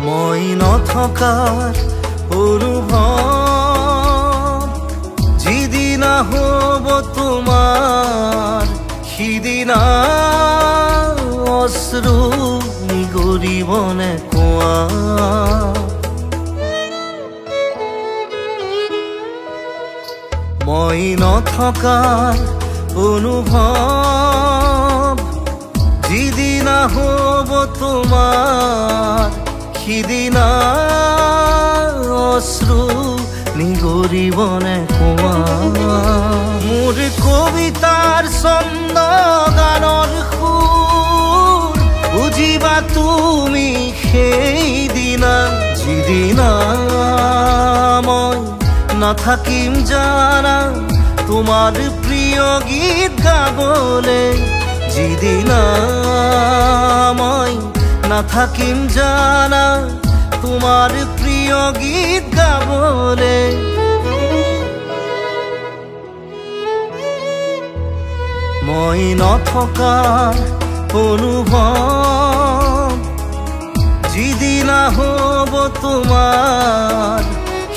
মই নথকাৰ অনুভৱ যিদিনা হ'ব তোমাৰ সিদিনা অশ্ৰু নিগৰিবনে কোৱা মই নথকাৰ অনুভৱ যিদিনা হ'ব তোমাৰ সিদিনা অশ্ৰু নিগৰিবনে কোৱা মোৰ কবিতাৰ ছন্দ গানৰ সুৰ বুজিবা তুমি সেইদিনা যিদিনা মই নাথাকিম জানা তোমাৰ প্ৰিয় গীত গাবলে যিদিনা মই নাথাকিম জানা তোমাৰ প্ৰিয় গীত গাবলে মই নথকাৰ অনুভৱ যিদিনা হ'ব তোমাৰ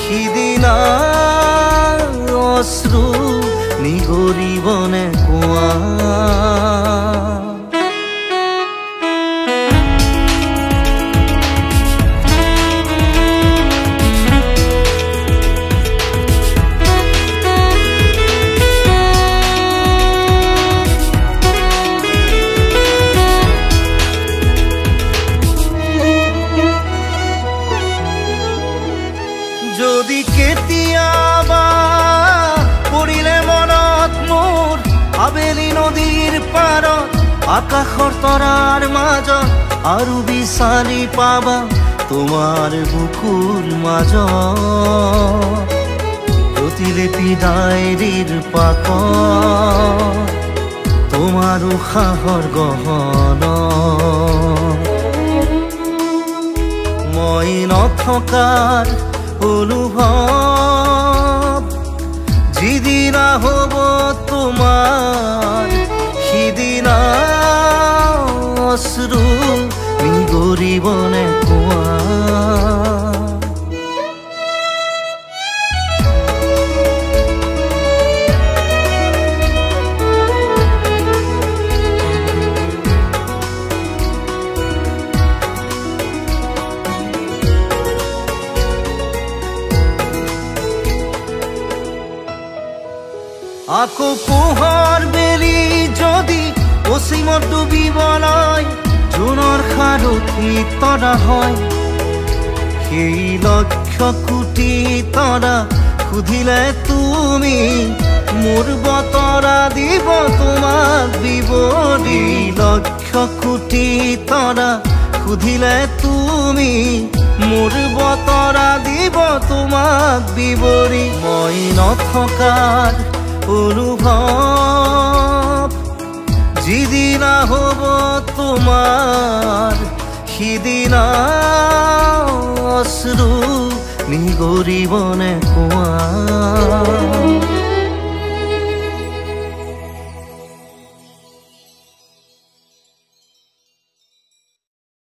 সিদিনা অশ্ৰু নিগৰিবনে কোৱা যদি কেতিয়াবা পৰিলে মনত মোৰ আবেলি নদীৰ পাৰত আকাশৰ তৰাৰ মাজত আৰু বিচাৰি পাবা তোমাৰ বুকুৰ মাজত প্ৰতিলিপি ডায়েৰীৰ পাকত তোমাৰ উশাহৰ গহনা মই নথকাৰ অনুভৱ যিদিনা হ'ব তোমাৰ সিদিনা অশ্ৰু নিগৰিবনে কোৱা আকৌ পোহৰ বেলি যদি অসীমত ডুবিবলৈ জোনৰ সাৰথি তৰা হয় সেই লক্ষ কোটি তৰা সুধিলে তুমি মোৰ বতৰা দিব তোমাক বিৱৰি লক্ষ কোটি তৰা সুধিলে তুমি মোৰ বতৰা দিব তোমাক বিৱৰি মই নথকাৰ অনুভৱ যিদিনা হ'ব তোমাৰ সিদিনা অশ্ৰু নিগৰিবনে কোৱা